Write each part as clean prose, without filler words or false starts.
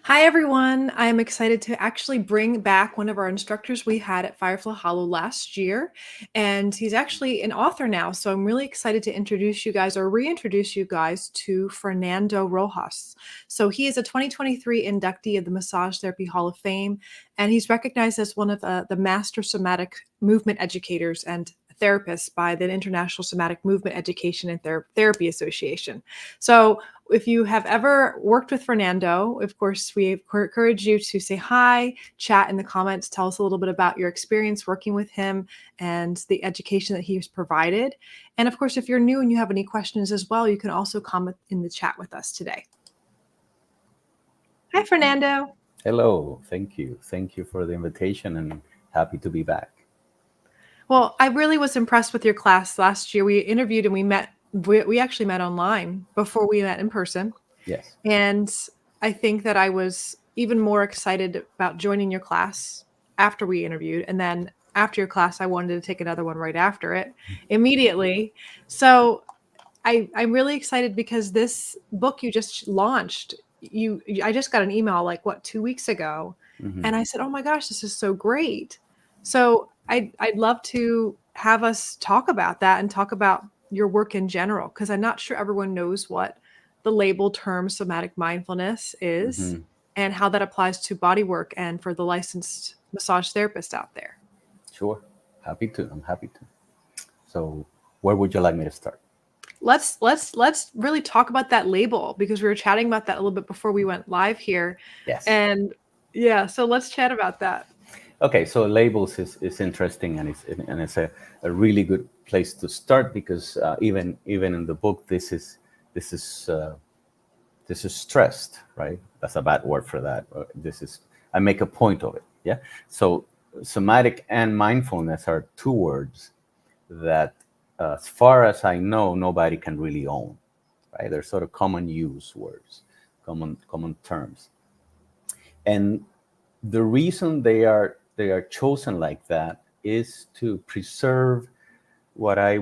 Hi, everyone. I am excited to actually bring back one of our instructors we had at Firefly Hollow last year. And he's actually an author now. So I'm really excited to introduce you guys or reintroduce you guys to Fernando Rojas. So he is a 2023 inductee of the Massage Therapy Hall of Fame. And he's recognized as one of the master somatic movement educators and therapists by the International Somatic Movement Education and Therapy Association. So if you have ever worked with Fernando, of course, we encourage you to say hi, chat in the comments, tell us a little bit about your experience working with him and the education that he's provided. And of course, if you're new and you have any questions as well, you can also comment in the chat with us today. Hi, Fernando. Hello, thank you. Thank you for the invitation and happy to be back. Well, I really was impressed with your class last year. We interviewed and we actually met online before we met in person. Yes. And I think that I was even more excited about joining your class after we interviewed. And then after your class, I wanted to take another one right after it immediately. So I'm really excited because this book you just launched, I just got an email like 2 weeks ago. Hmm. And I said, oh my gosh, this is so great. So I'd love to have us talk about that and talk about your work in general, because I'm not sure everyone knows what the label term somatic mindfulness is Hmm. and how that applies to body work and for the licensed massage therapists out there. Sure. Happy to. I'm happy to. So, where would you like me to start? Let's really talk about that label, because we were chatting about that a little bit before we went live here. Yes. And yeah, so let's chat about that. Okay. So labels is interesting, and it's a really good place to start because even in the book this is uh, this is stressed, right? That's a bad word for that. This is I make a point of it. Yeah. So somatic and mindfulness are two words that, as far as I know, nobody can really own. Right? They're sort of common use words, common terms, and the reason they are chosen like that is to preserve what I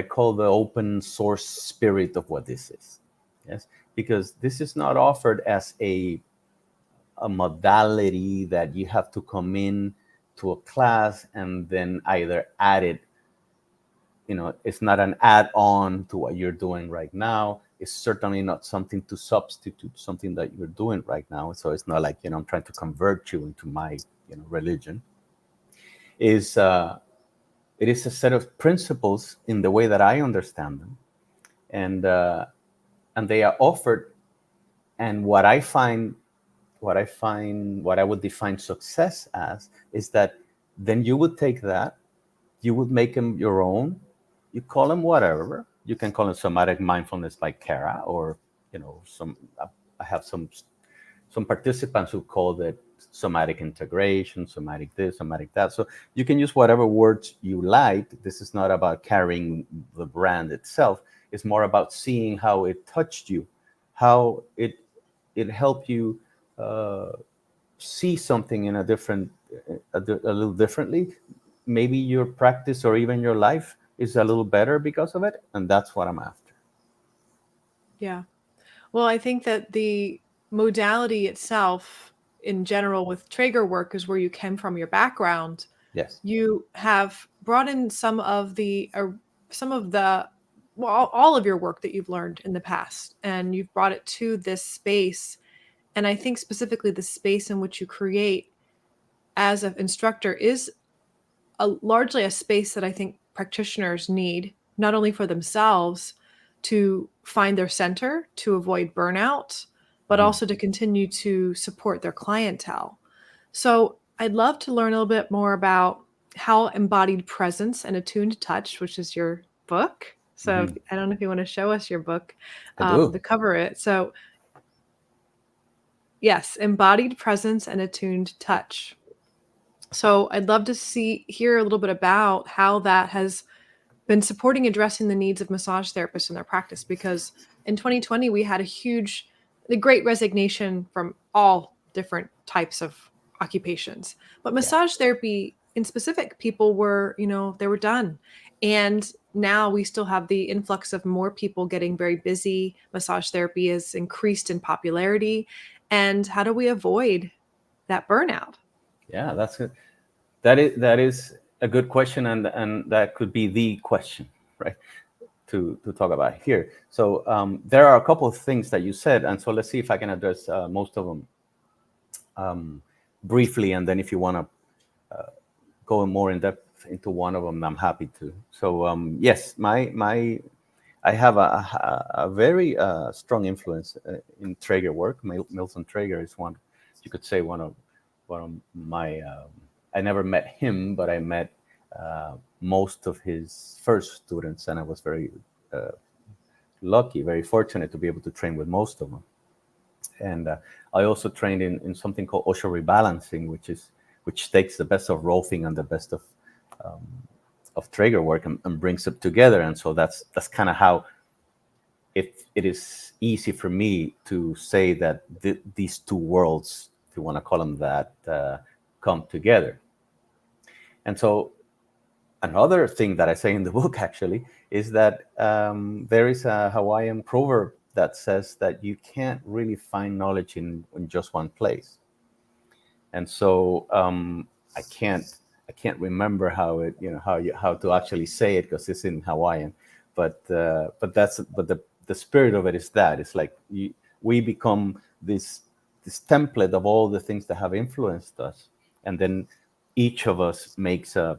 call the open source spirit of what this is. Yes, because this is not offered as a modality that you have to come in to a class and then either add it. It's not an add-on to what you're doing right now. It's certainly not something to substitute something that you're doing right now. So it's not like, I'm trying to convert you into my, religion. Is It is a set of principles in the way that I understand them, and they are offered. And what I would define success as is that then you would take that, you would make them your own. You call them whatever. You can call them somatic mindfulness by Kara, or some. I have some participants who call it somatic integration, somatic this, somatic that. So you can use whatever words you like. This is not about carrying the brand itself. It's more about seeing how it touched you, how it helped you uh, see something in a little differently. Maybe your practice or even your life is a little better because of it, and that's what I'm after. Yeah. Well, I think that the modality itself in general with Traeger work is where you came from, your background. Yes. You have brought in some of the well, all of your work that you've learned in the past, and you've brought it to this space. And I think specifically the space in which you create as an instructor is largely a space that I think practitioners need, not only for themselves to find their center to avoid burnout, but Mhm. also to continue to support their clientele. So I'd love to learn a little bit more about how Embodied Presence and Attuned Touch, which is your book. So Mhm. I don't know if you want to show us your book, I do. the cover it. So yes, Embodied Presence and Attuned Touch. So I'd love to hear a little bit about how that has been supporting addressing the needs of massage therapists in their practice, because in 2020 we had the great resignation from all different types of occupations, but Yeah. massage therapy in specific, people were, they were done. And now we still have the influx of more people getting very busy. Massage therapy has increased in popularity, And how do we avoid that burnout? Yeah, that's it. That is a good question, and that could be the question, right? To talk about here. So there are a couple of things that you said, and so let's see if I can address most of them briefly, and then if you want to go more in depth into one of them, I'm happy to. So yes, my I have a very strong influence in Traeger work. Milton Traeger is one, you could say, one of my. I never met him, but I met most of his first students, and I was very lucky, very fortunate to be able to train with most of them. And I also trained in something called Osho rebalancing, which takes the best of Rolfing and the best of Traeger work and brings it together. And so that's kind of how it is easy for me to say that these two worlds, if you want to call them that, come together. And so another thing that I say in the book actually is that there is a Hawaiian proverb that says that you can't really find knowledge in just one place. And so I can't remember how it, how to actually say it because it's in Hawaiian, but the spirit of it is that it's like we become this template of all the things that have influenced us, and then each of us makes I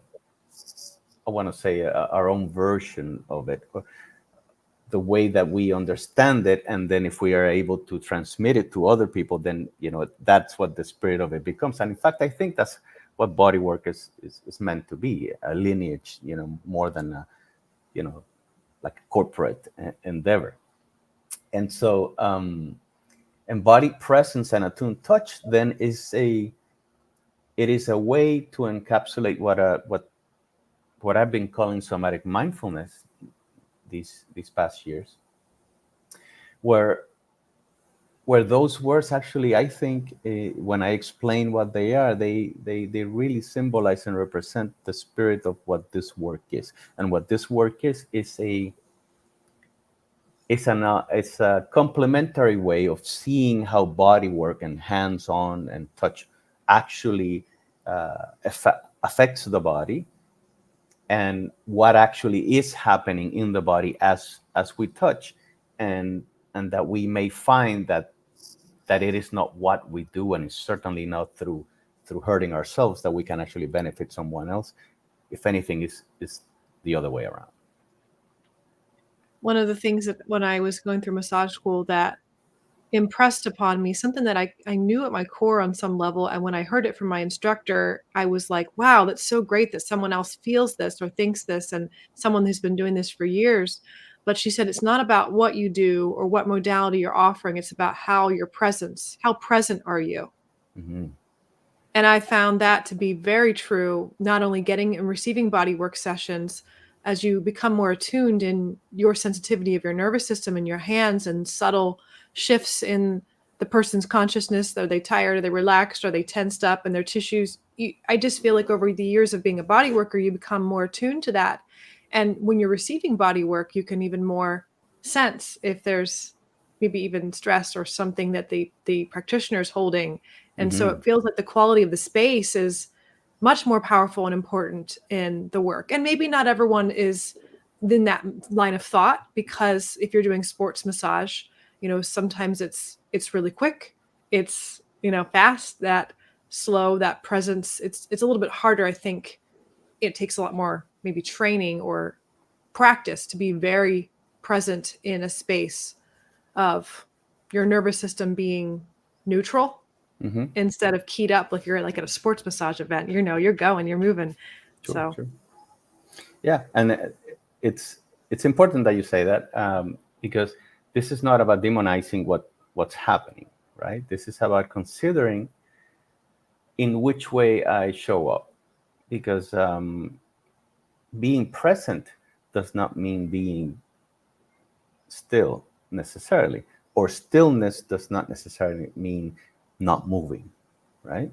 want to say our own version of it, the way that we understand it, and then if we are able to transmit it to other people, then that's what the spirit of it becomes. And in fact, I think that's what bodywork is meant to be, a lineage, more than a, like a corporate endeavor. And so embodied presence and attuned touch then is a way to encapsulate what I've been calling somatic mindfulness these past years, where those words actually, I think, when I explain what they are, they really symbolize and represent the spirit of what this work is. And what this work is it's a complementary way of seeing how body work and hands-on and touch actually affects the body, and what actually is happening in the body as we touch, and that we may find that it is not what we do, and it's certainly not through hurting ourselves that we can actually benefit someone else. If anything, is the other way around. One of the things that when I was going through massage school that impressed upon me, something that I knew at my core on some level, and when I heard it from my instructor, I was like, wow, that's so great that someone else feels this or thinks this, and someone who's been doing this for years. But she said it's not about what you do or what modality you're offering, it's about how present are you. Mm-hmm. And I found that to be very true, not only getting and receiving body work sessions, as you become more attuned in your sensitivity of your nervous system and your hands and subtle shifts in the person's consciousness. Are they tired? Are they relaxed? Are they tensed up in their tissues? I just feel like over the years of being a body worker, you become more attuned to that. And when you're receiving body work, you can even more sense if there's maybe even stress or something that the practitioner is holding, and so Mm-hmm. it feels like the quality of the space is much more powerful and important in the work. And maybe not everyone is in that line of thought, because if you're doing sports massage, sometimes it's really quick, it's fast, that slow, that presence. It's a little bit harder. I think it takes a lot more maybe training or practice to be very present in a space of your nervous system being neutral Mm-hmm. instead of keyed up like you're like at a sports massage event. You're going, you're moving. Sure, So sure. Yeah, and it's important that you say that, because this is not about demonizing what's happening, right? This is about considering in which way I show up, because being present does not mean being still necessarily, or stillness does not necessarily mean not moving, right?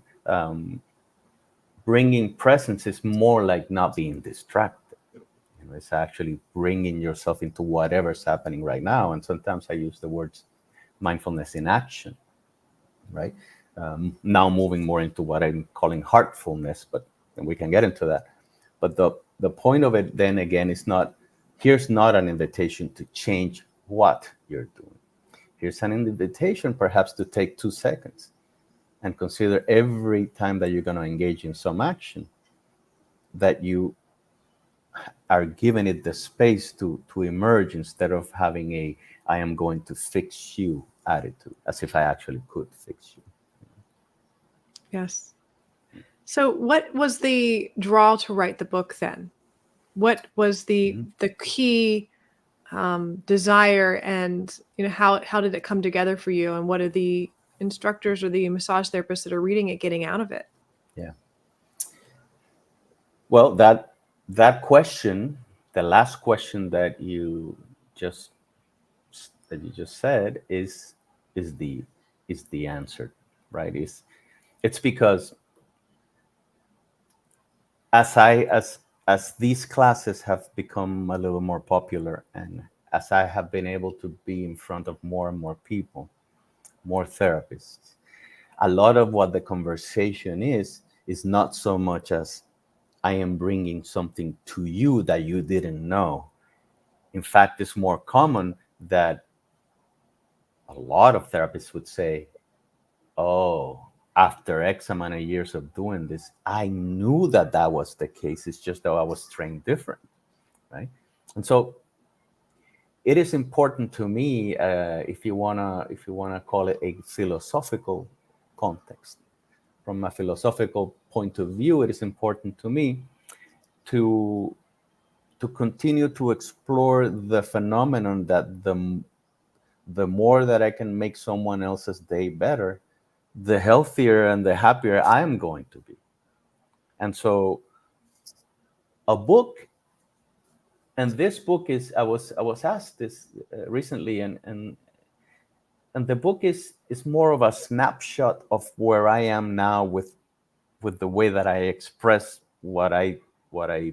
Bringing presence is more like not being distracted. It's actually bringing yourself into whatever's happening right now. And sometimes I use the words mindfulness in action, right? Now moving more into what I'm calling heartfulness, but we can get into that. But the point of it then again is not, here's not an invitation to change what you're doing. Here's an invitation perhaps to take 2 seconds and consider every time that you're going to engage in some action that you are giving it the space to emerge, instead of having a I am going to fix you attitude, as if I actually could fix you. Yes. So what was the draw to write the book then? What was the key desire, and how did it come together for you, and what are the instructors or the massage therapists that are reading it getting out of it? Yeah. Well, that question, the last question just that you just said, is the answer, right? It's because as these classes have become a little more popular, and as I have been able to be in front of more and more people, more therapists, a lot of what the conversation is not so much as I am bringing something to you that you didn't know. In fact, it's more common that a lot of therapists would say, oh, after X amount of years of doing this, I knew that was the case. It's just that I was trained different, right? And so it is important to me, if you wanna call it a philosophical context. From a philosophical point of view, it is important to me to continue to explore the phenomenon that the more that I can make someone else's day better, the healthier and the happier I am going to be. And so a book, and this book is, I was asked this recently, and the book is more of a snapshot of where I am now with the way that I express what I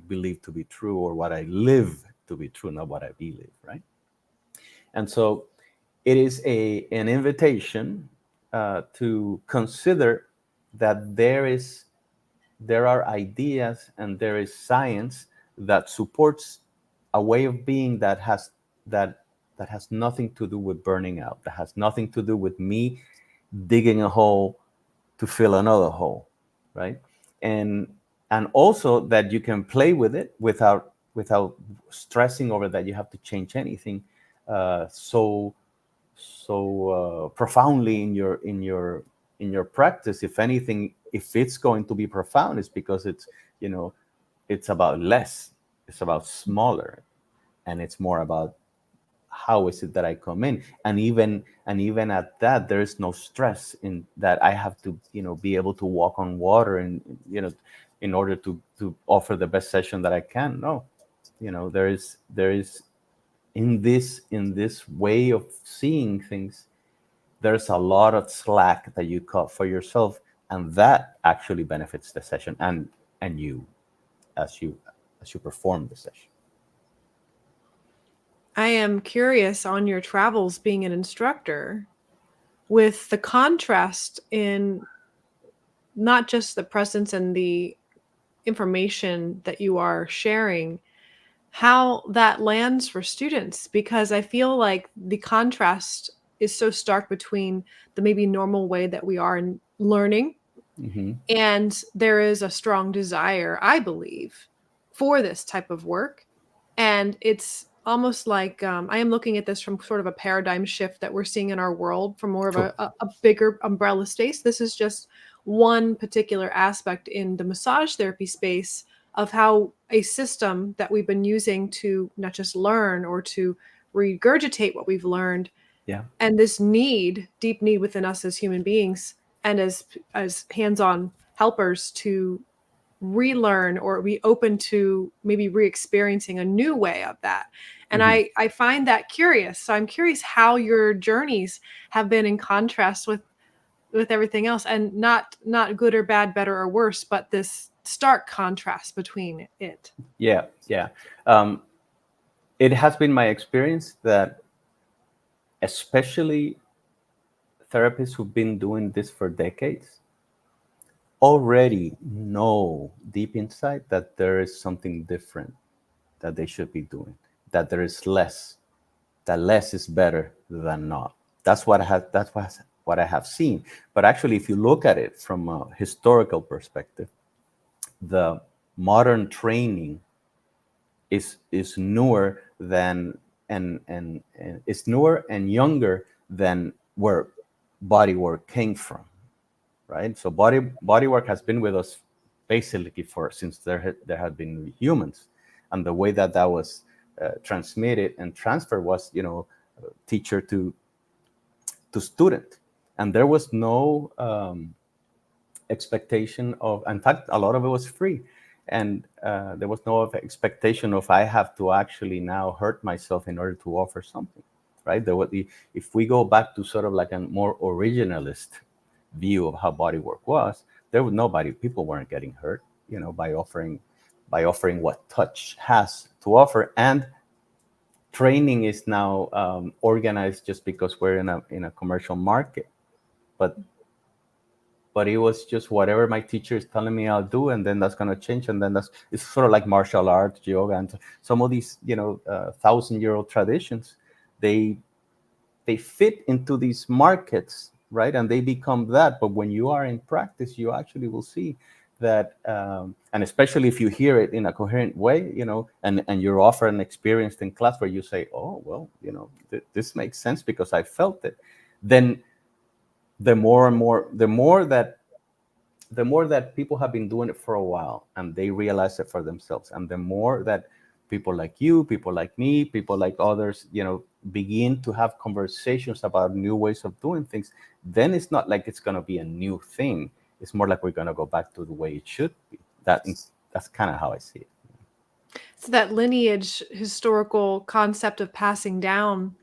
believe to be true, or what I live to be true, not what I believe, right? And so it is an invitation to consider that there are ideas and there is science that supports a way of being that that has nothing to do with burning out, that has nothing to do with me digging a hole to fill another hole, right? And also that you can play with it without stressing over that you have to change anything so profoundly in your practice. If anything, if it's going to be profound, it's because it's about less, it's about smaller, and it's more about how is it that I come in, and even at that, there is no stress in that I have to be able to walk on water, and in order to offer the best session that I can. No, there is in this way of seeing things, there's a lot of slack that you cut for yourself, and that actually benefits the session and you as you perform the session. I am curious, on your travels being an instructor, with the contrast in not just the presence and the information that you are sharing, how that lands for students, because I feel like the contrast is so stark between the maybe normal way that we are in learning, Mm-hmm. and there is a strong desire, I believe, for this type of work. And it's almost like I am looking at this from sort of a paradigm shift that we're seeing in our world, from more of Sure. a bigger umbrella space. This is just one particular aspect in the massage therapy space of how a system that we've been using to not just learn or to regurgitate what we've learned, Yeah. and this deep need within us as human beings and as hands-on helpers to relearn or be open to maybe re-experiencing a new way of that. And Mm-hmm. I find that curious. So I'm curious how your journeys have been in contrast with everything else, and not good or bad, better or worse, but this stark contrast between it. Yeah. Yeah. um, it has been my experience that, especially therapists who've been doing this for decades already know deep inside that there is something different that they should be doing, that there is less, that less is better than not. That's what I have seen. But actually, if you look at it from a historical perspective, the modern training is newer than and is newer and younger than where bodywork came from, right? So bodywork has been with us basically for since there had been humans, and the way that that was transmitted and transferred was, teacher to student, and there was no expectation of. In fact, a lot of it was free, and there was no expectation of I have to actually now hurt myself in order to offer something, right? If we go back to sort of like a more originalist view of how bodywork was, there was nobody, people weren't getting hurt, by offering what touch has to offer. And training is now organized just because we're in a commercial market, but it was just whatever my teacher is telling me I'll do, and then that's going to change, and then it's sort of like martial arts, yoga, and some of these 1,000-year-old traditions. They fit into these markets, right? And they become that. But when you are in practice, you actually will see that, and especially if you hear it in a coherent way, and you're offered an experience in class where you say, oh, well, this makes sense because I felt it. Then the more and more, the more that people have been doing it for a while and they realize it for themselves, and the more that people like you, people like me, people like others, begin to have conversations about new ways of doing things, then it's not like it's going to be a new thing. It's more like we're going to go back to the way it should be. That's kind of how I see it. So that lineage historical concept of passing down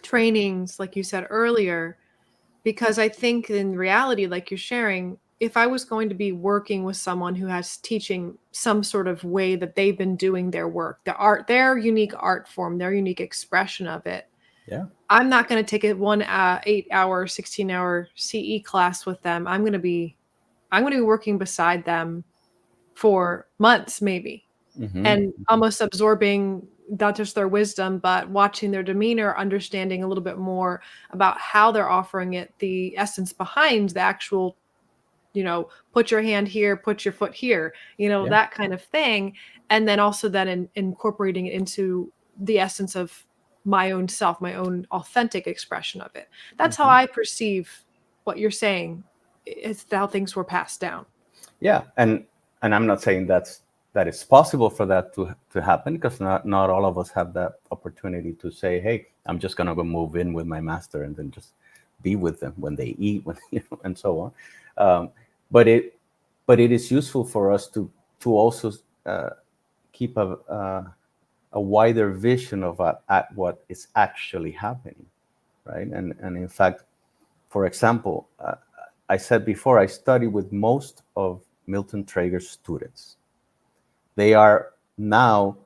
trainings, like you said earlier, because I think in reality, like you're sharing, if I was going to be working with someone who has teaching some sort of way that they've been doing their work, the art, their unique art form, their unique expression of it, Yeah. I'm not going to take a 8-hour, 16-hour CE class with them. I'm going to be working beside them for months, maybe, Mm-hmm. and almost absorbing not just their wisdom, but watching their demeanor, understanding a little bit more about how they're offering it, the essence behind the actual, put your hand here, put your foot here, Yeah. that kind of thing. And then also then incorporating it into the essence of my own self, my own authentic expression of it. That's how Mm-hmm. I perceive what you're saying. It's how things were passed down. Yeah, and I'm not saying that it's possible for that to happen, because not all of us have that opportunity to say, hey, I'm just gonna go move in with my master and then just be with them when they eat, when and so on. Um, but it is useful for us to also keep a wider vision of at what is actually happening, right? And in fact, for example, I said before, I study with most of Milton Traeger's students. They are now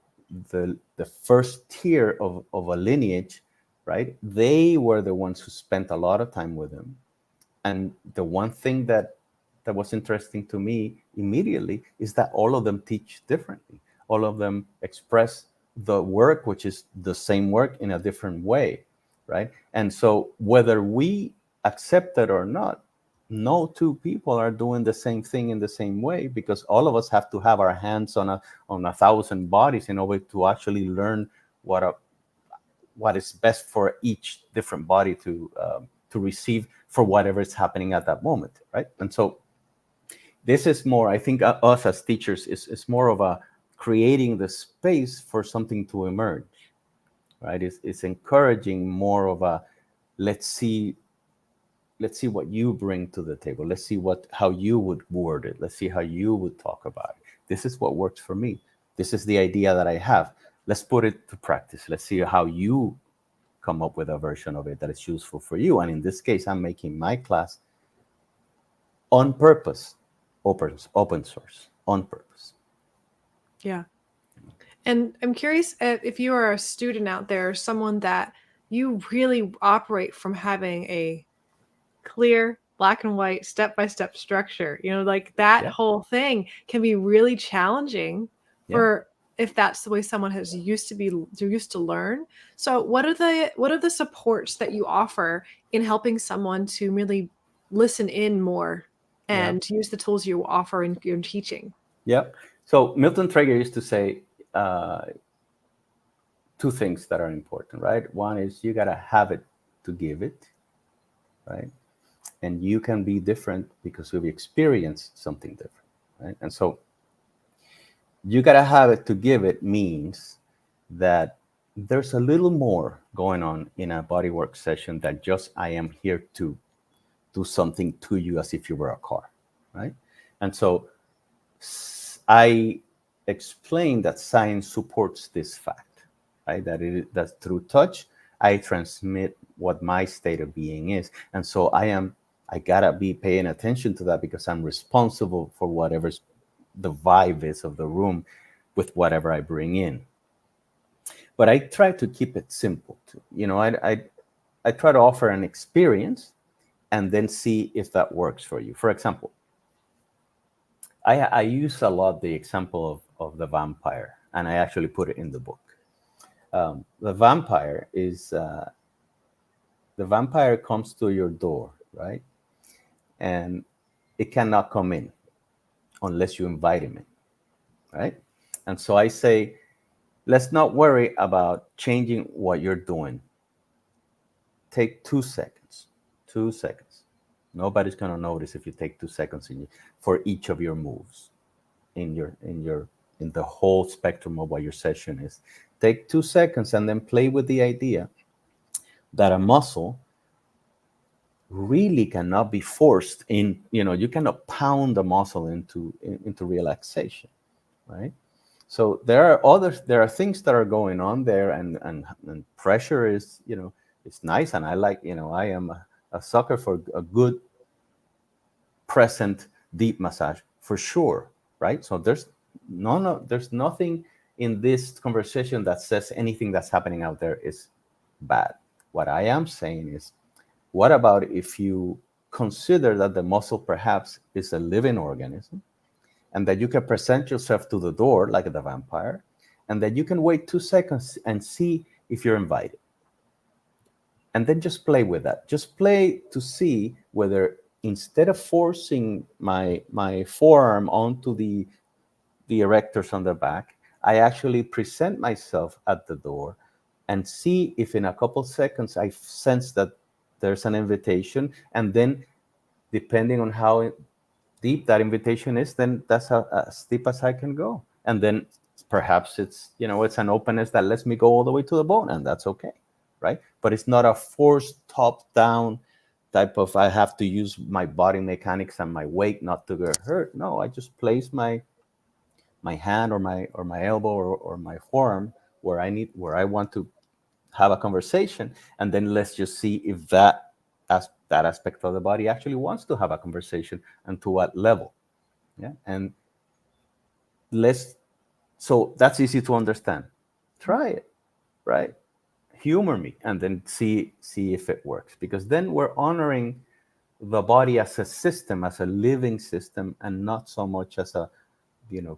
the first tier of a lineage, right? They were the ones who spent a lot of time with him. And the one thing that was interesting to me immediately is that all of them teach differently. All of them express the work, which is the same work, in a different way, right? And so whether we accept it or not, no two people are doing the same thing in the same way, because all of us have to have our hands on 1,000 bodies in order to actually learn what is best for each different body to receive for whatever is happening at that moment, right? And so this is more, I think, us as teachers is more of a creating the space for something to emerge, right? It's encouraging more of a let's see what you bring to the table. Let's see how you would word it. Let's see how you would talk about it. This is what works for me. This is the idea that I have. Let's put it to practice. Let's see how you come up with a version of it that is useful for you. And in this case, I'm making my class on purpose, open source, on purpose. Yeah. And I'm curious if you are a student out there, someone that you really operate from having a clear, black and white, step-by-step structure. Like that Yeah. whole thing can be really challenging Yeah. for if that's the way someone has used to learn. So what are the supports that you offer in helping someone to really listen in more Yeah. and use the tools you offer in your teaching? Yeah. So Milton Traeger used to say uh, two things that are important, right? One is you got to have it to give it, right? And you can be different because you've experienced something different, right? And so you got to have it to give it means that there's a little more going on in a bodywork session than just I am here to do something to you as if you were a car, right? And so I explain that science supports this fact, right? That through touch, I transmit what my state of being is. And so I gotta be paying attention to that because I'm responsible for whatever's the vibe is of the room with whatever I bring in. But I try to keep it simple too. I try to offer an experience and then see if that works for you. For example, I use a lot the example of the vampire, and I actually put it in the book. The vampire is the vampire comes to your door, right? And it cannot come in unless you invite him in, right? And so I say, let's not worry about changing what you're doing. Take 2 seconds. 2 seconds. Nobody's gonna notice if you take 2 seconds for each of your moves in the whole spectrum of what your session is. Take 2 seconds and then play with the idea that a muscle really cannot be forced in. You cannot pound the muscle into relaxation, right? So there are things that are going on there, and pressure is, it's nice, and I like, I am a sucker for a good present deep massage for sure, right? So there's nothing in this conversation that says anything that's happening out there is bad. What I am saying is, what about if you consider that the muscle perhaps is a living organism, and that you can present yourself to the door like the vampire, and that you can wait 2 seconds and see if you're invited, and then just play with that. Just play to see whether, instead of forcing my forearm onto the erectors on the back, I actually present myself at the door and see if in a couple seconds I sense that there's an invitation. And then, depending on how deep that invitation is, then that's as deep as I can go. And then perhaps it's an openness that lets me go all the way to the bone, and that's okay, right? But it's not a forced top down type of, I have to use my body mechanics and my weight not to get hurt. No, I just place my hand or my elbow or my forearm where I want to have a conversation, and then let's just see if that aspect of the body actually wants to have a conversation, and to what level. Yeah. And let's so that's easy to understand. Try it, right? Humor me, and then see if it works, because then we're honoring the body as a system, as a living system, and not so much as a, you know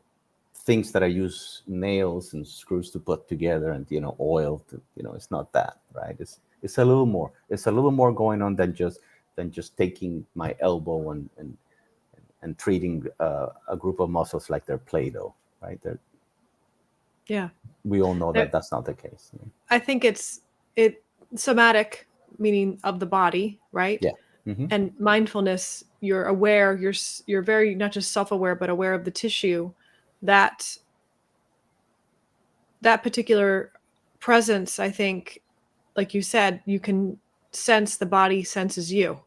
things that I use nails and screws to put together, and oil to, it's not that, right? It's a little more going on than just taking my elbow and treating a group of muscles like they're Play-Doh, right? Yeah. We all know There, that that's not the case. I think it somatic, meaning of the body, right? Yeah. Hmm. And mindfulness, you're aware, you're very not just self-aware but aware of the tissue, that that particular presence. I think, like you said, you can sense the body senses you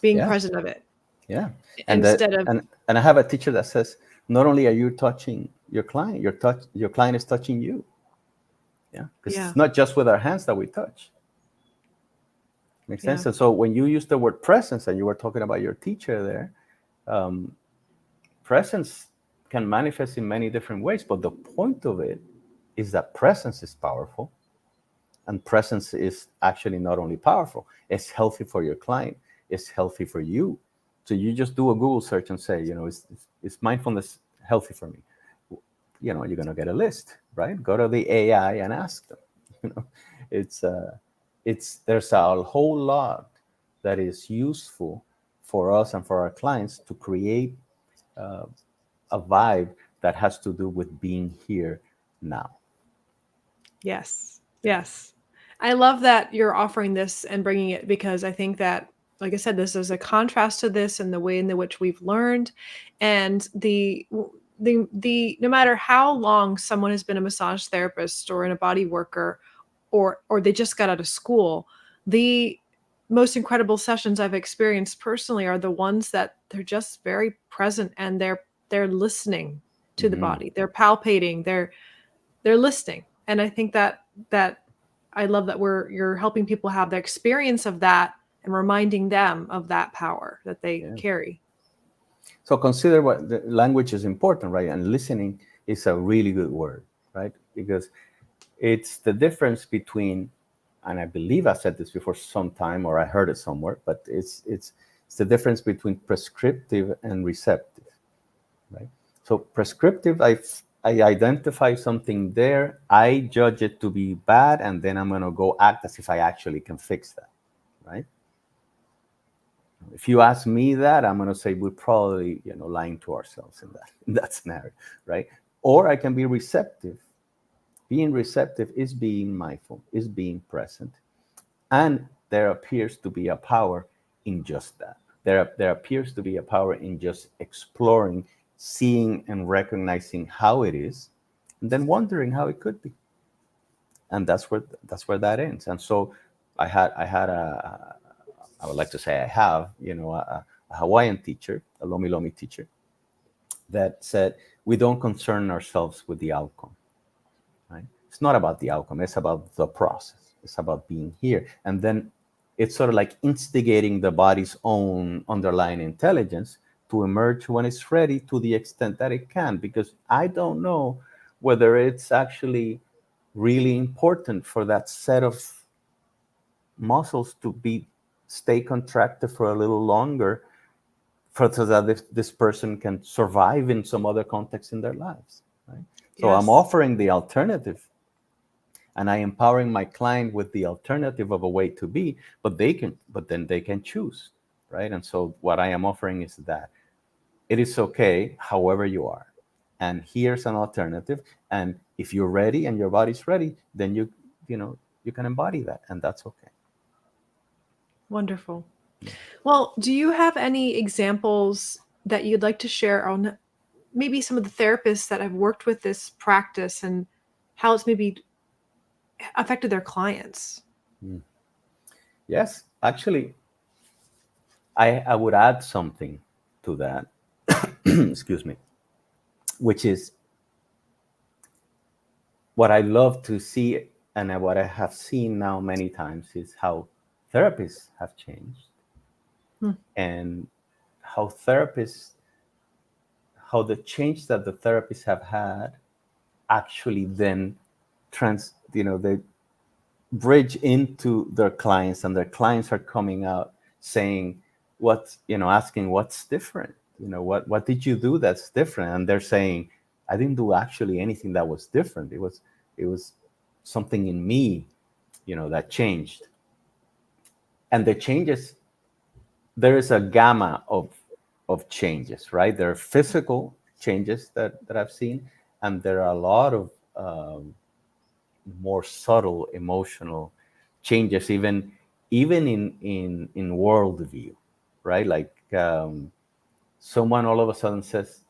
being Yeah. present of it Yeah. And that instead of and I have a teacher that says, not only are you touching your client, your client is touching you. Yeah. Because yeah, it's not just with our hands that we touch. Makes yeah, sense. And so when you use the word presence, and you were talking about your teacher there, um, presence can manifest in many different ways. But the point of it is that presence is powerful, and presence is actually not only powerful, it's healthy for your client. is healthy for you. So you just do a Google search and say, is mindfulness healthy for me? You're going to get a list, right? Go to the AI and ask them. You know, it's there's a whole lot that is useful for us and for our clients to create a vibe that has to do with being here now. Yes. Yes. I love that you're offering this and bringing it, because I think that, like I said, this is a contrast to this and the way in which we've learned. And the no matter how long someone has been a massage therapist or in a body worker, or they just got out of school, the most incredible sessions I've experienced personally are the ones that they're just very present, and they're listening to the Mm-hmm. body. They're palpating, they're listening. And I think that I love that you're helping people have the experience of that and reminding them of that power that they Yeah. carry. So consider what the language is important, right? And listening is a really good word, right? Because it's the difference between, and I believe I said this before sometime, or I heard it somewhere, but it's the difference between prescriptive and receptive, right? So prescriptive, I identify something there, I judge it to be bad, and then I'm going to go act as if I actually can fix that, right? If you ask me that, I'm going to say we're probably, lying to ourselves in that scenario, right? Or I can be receptive. Being receptive is being mindful, is being present, and there appears to be a power in just that. There appears to be a power in just exploring, seeing, and recognizing how it is, and then wondering how it could be. And that's where that ends. And so I had a I would like to say I have, a Hawaiian teacher, a Lomi Lomi teacher, that said, we don't concern ourselves with the outcome, right? It's not about the outcome, it's about the process. It's about being here. And then it's sort of like instigating the body's own underlying intelligence to emerge when it's ready to the extent that it can, because I don't know whether it's actually really important for that set of muscles to be stay contracted for a little longer, so that this person can survive in some other context in their lives, right? So I'm Yes. offering the alternative, and I empowering my client with the alternative of a way to be, but then they can choose, right? And so what I am offering is that it is okay however you are, and here's an alternative, and if you're ready and your body's ready, then you can embody that, and that's okay. Wonderful. Well, do you have any examples that you'd like to share on maybe some of the therapists that have worked with this practice and how it's maybe affected their clients? Mm. Yes, actually, I would add something to that. Excuse me, which is what I love to see, and what I have seen now many times, is how therapists have changed, Hmm. and how therapists, how the change that the therapists have had actually then they bridge into their clients, and their clients are coming out saying, asking what's different, what did you do that's different, and they're saying, I didn't do actually anything that was different. It was something in me, that changed. And the changes, there is a gamma of changes, right? There are physical changes that I've seen, and there are a lot of more subtle emotional changes, even in worldview, right? Like, someone all of a sudden says,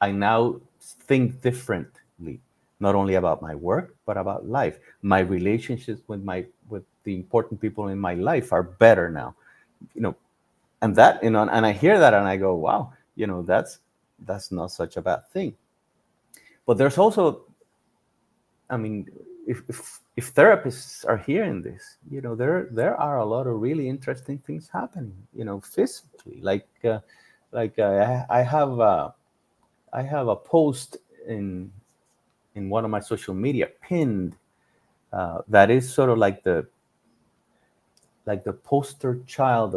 I now think differently, not only about my work but about life. My relationships with the important people in my life are better now, you know and that, and I hear that and I go, wow, that's not such a bad thing. But there's also, I mean, if therapists are hearing this, there are a lot of really interesting things happening, physically. Like I have a post in one of my social media pinned, that is sort of like like the poster child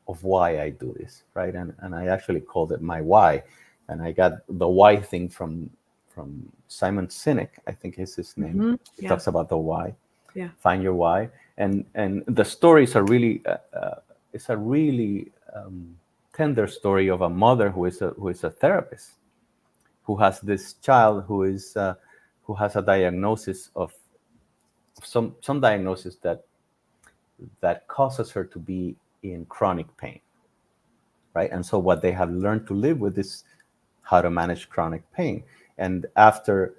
of why I do this, right? And I actually called it my why, and I got the why thing from Simon Sinek, I think is his name. He Yeah. talks about the why, Yeah. find your why, and the stories are really it's a really tender story of a mother who is a therapist who has this child who has a diagnosis of some diagnosis that causes her to be in chronic pain, right? And so what they have learned to live with is how to manage chronic pain. And after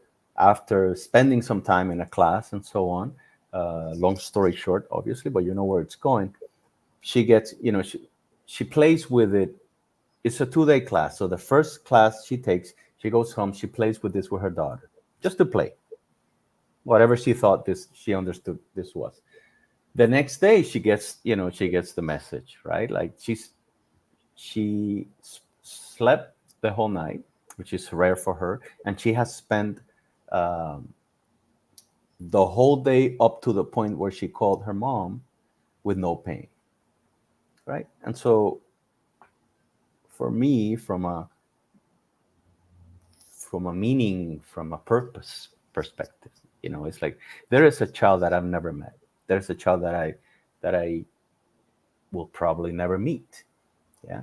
spending some time in a class and so on, long story short, obviously, but you know where it's going. She gets, she plays with it. It's a 2-day class. So the first class she takes, she goes home, she plays with this with her daughter, just to play, whatever she thought this, she understood this was. The next day she gets the message, right? Like she slept the whole night, which is rare for her, and she has spent um, the whole day up to the point where she called her mom with no pain, right? And so for me, from a meaning, from a purpose perspective, it's like there is a child that I've never met. There's a child that I will probably never meet. Yeah.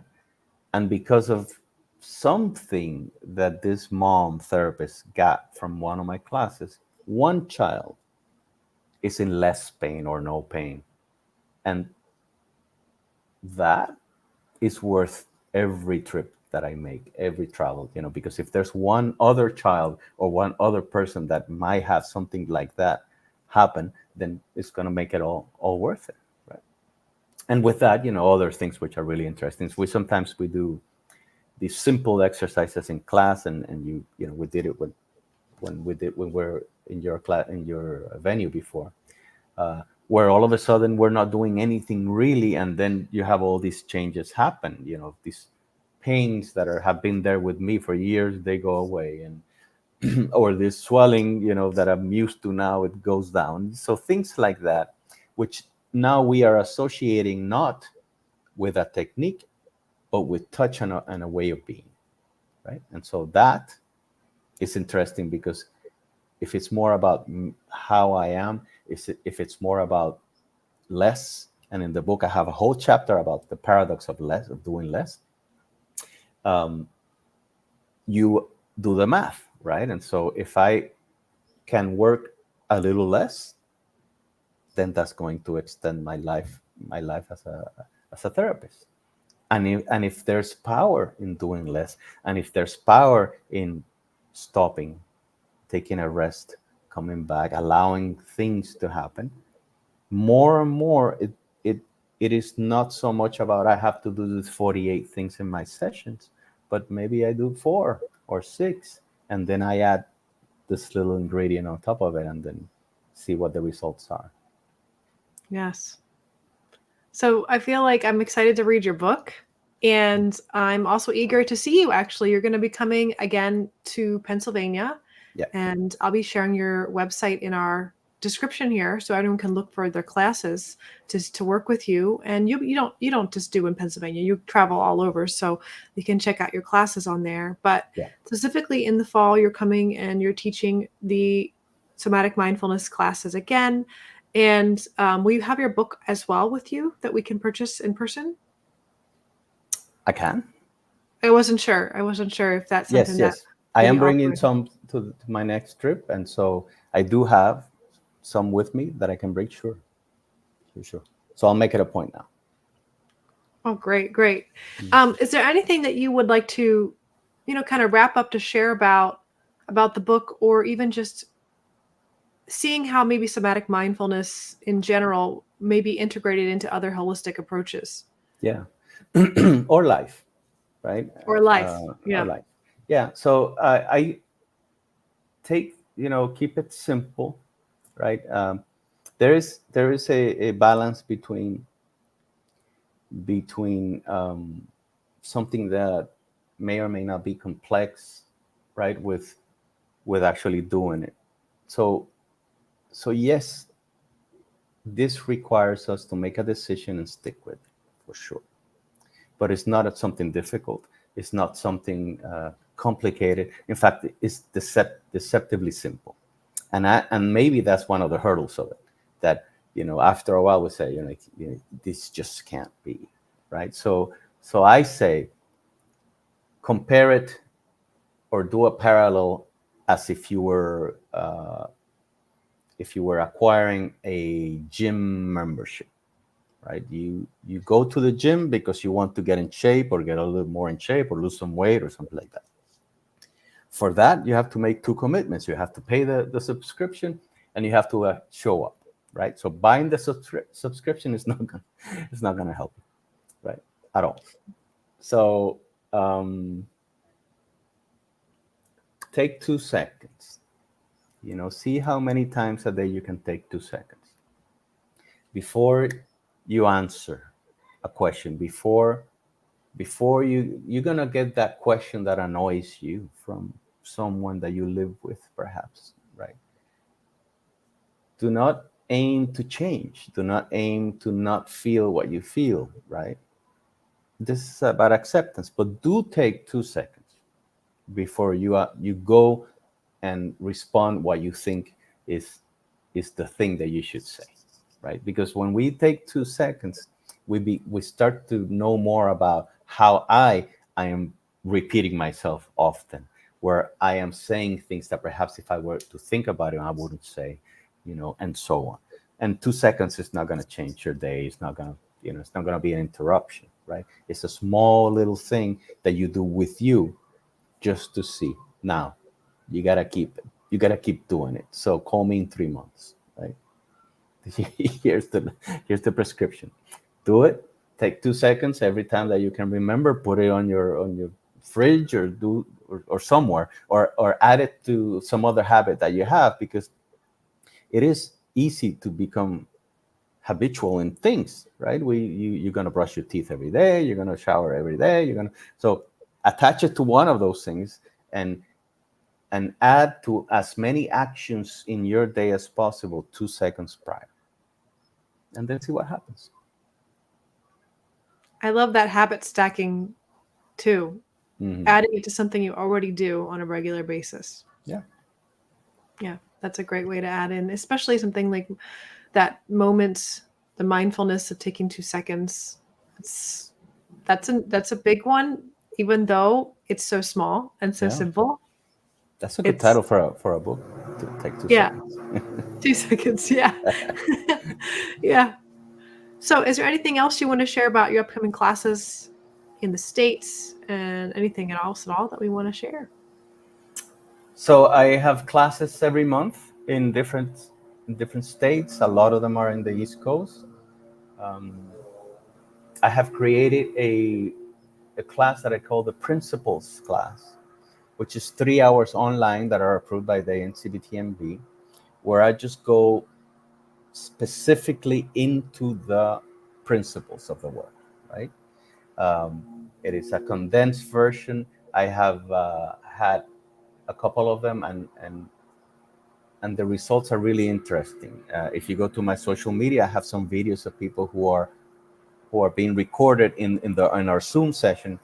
And because of something that this mom therapist got from one of my classes, one child is in less pain or no pain. And that is worth every trip that I make, every travel, because if there's one other child or one other person that might have something like that happen, then it's going to make it all worth it. Right. And with that, other things which are really interesting. So we do these simple exercises in class, and we did it when we're in your class, in your venue before, where all of a sudden we're not doing anything really, and then you have all these changes happen. These pains that have been there with me for years, they go away, and or this swelling, that I'm used to, now it goes down. So things like that, which now we are associating not with a technique, but with touch and a way of being, right? And so that is interesting, because if it's more about how I am, if it's more about less, and in the book I have a whole chapter about the paradox of less, of doing less, you do the math, right? And so if I can work a little less, then that's going to extend my life as a therapist. And if there's power in doing less, and if there's power in stopping, taking a rest, coming back, allowing things to happen, more and more it is not so much about I have to do these 48 things in my sessions, but maybe I do 4 or 6, and then I add this little ingredient on top of it, and then see what the results are. Yes. So I feel like I'm excited to read your book. And I'm also eager to see you. Actually, you're going to be coming again to Pennsylvania. Yeah. And I'll be sharing your website in our description here so everyone can look for their classes to work with you. And you don't just do in Pennsylvania, you travel all over. So you can check out your classes on there. But Yeah. specifically in the fall, you're coming and you're teaching the somatic mindfulness classes again. And will you have your book as well with you that we can purchase in person? I can. I wasn't sure. I wasn't sure if that's Yes, something that yes. I you'll am be bringing offering. some to my next trip, and so I do have some with me that I can bring. Sure, sure, sure. So I'll make it a point now. Oh, great, great. Mm. Is there anything that you would like to, kind of wrap up to share about the book, or even just seeing how maybe somatic mindfulness in general may be integrated into other holistic approaches Yeah, or life, right? or life? Or Yeah. life. Yeah. So I take, keep it simple, right? There is a balance between something that may or may not be complex, right? With actually doing it. So yes, this requires us to make a decision and stick with it, for sure. But it's not something difficult. It's not something complicated. In fact, it's deceptively simple. And maybe that's one of the hurdles of it, that, after a while we say, this just can't be, right? So I say, compare it or do a parallel as if you were acquiring a gym membership, right? You go to the gym because you want to get in shape or get a little more in shape or lose some weight or something like that. For that, you have to make two commitments. You have to pay the subscription, and you have to show up, right? So buying the subscription is not gonna it's not gonna help you, right, at all. So take 2 seconds. See how many times a day you can take 2 seconds before you answer a question. Before you're gonna get that question that annoys you from someone that you live with, perhaps, right? Do not aim to change. Do not aim to not feel what you feel, right? This is about acceptance, but do take 2 seconds before you go and respond what you think is the thing that you should say, right? Because when we take 2 seconds, we start to know more about how I am repeating myself often, where I am saying things that perhaps if I were to think about it, I wouldn't say, and so on. And 2 seconds is not going to change your day. It's not going to, it's not going to be an interruption, right? It's a small little thing that you do with you just to see. Now, you got to keep it. You got to keep doing it. So call me in 3 months, right? here's the prescription. Do it. Take 2 seconds every time that you can remember. Put it on your fridge or somewhere, or add it to some other habit that you have, because it is easy to become habitual in things, right? You're gonna brush your teeth every day. You're gonna shower every day. So attach it to one of those things, and add to as many actions in your day as possible 2 seconds prior, and then see what happens. I love that habit stacking too, Mm-hmm. adding it to something you already do on a regular basis. Yeah. Yeah, that's a great way to add in, especially something like that moment, the mindfulness of taking 2 seconds. That's a big one, even though it's so small and so Yeah. simple. That's a good It's title for a book. To take two yeah, seconds. 2 seconds. Yeah. Yeah. So, is there anything else you want to share about your upcoming classes in the States and anything else at all that we want to share? So I have classes every month in different states. A lot of them are in the East Coast. Um, I have created a class that I call the Principles class, which is 3 hours online that are approved by the NCBTMB, where I just go specifically into the principles of the work, right? It is a condensed version. I have had a couple of them, and the results are really interesting. If you go to my social media, I have some videos of people who are being recorded in our Zoom session,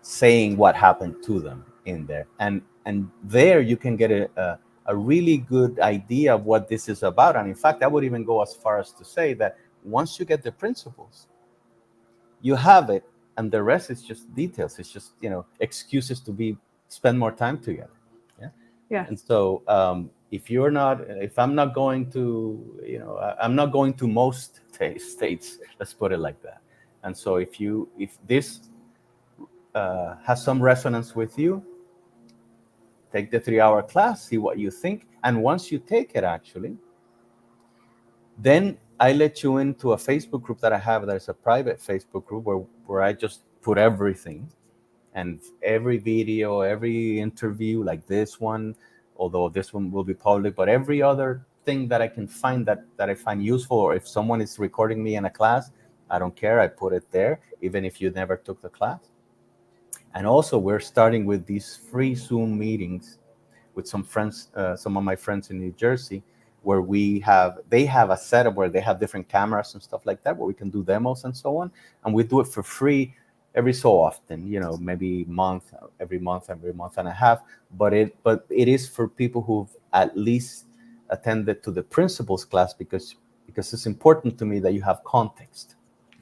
saying what happened to them in there, and there you can get a really good idea of what this is about. And in fact, I would even go as far as to say that once you get the principles, you have it, and the rest is just details. It's just excuses to spend more time together. Yeah. Yeah. And so if I'm not going to, I'm not going to most states, let's put it like that. And so if this has some resonance with you, take the 3 hour class, see what you think. And once you take it, actually, then I let you into a Facebook group that I have. There's a private Facebook group where I just put everything, and every video, every interview, like this one, although this one will be public, but every other thing that I can find that I find useful, or if someone is recording me in a class, I don't care, I put it there, even if you never took the class. And also, we're starting with these free Zoom meetings with some of my friends in New Jersey, where they have a setup where they have different cameras and stuff like that, where we can do demos and so on, and we do it for free every so often, maybe every month and a half. But it is for people who've at least attended to the principles class, because it's important to me that you have context.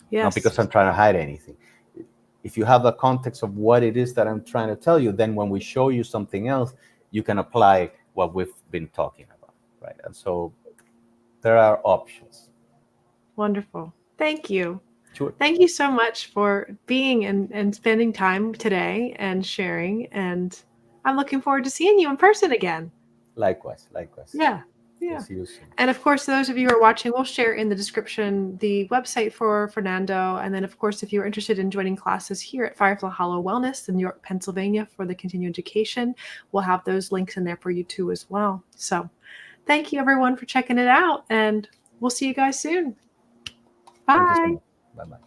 Yes. Not because I'm trying to hide anything. If you have the context of what it is that I'm trying to tell you, then when we show you something else, you can apply what we've been talking about, right? And so there are options. Wonderful. Thank you. Sure. Thank you so much for being and spending time today and sharing. And I'm looking forward to seeing you in person again. Likewise. Yeah. We'll see you soon. And of course, those of you who are watching, we'll share in the description the website for Fernando. And then, of course, if you're interested in joining classes here at Firefly Hollow Wellness in New York, Pennsylvania for the continuing education, we'll have those links in there for you too as well. So thank you, everyone, for checking it out. And we'll see you guys soon. Bye. Bye-bye.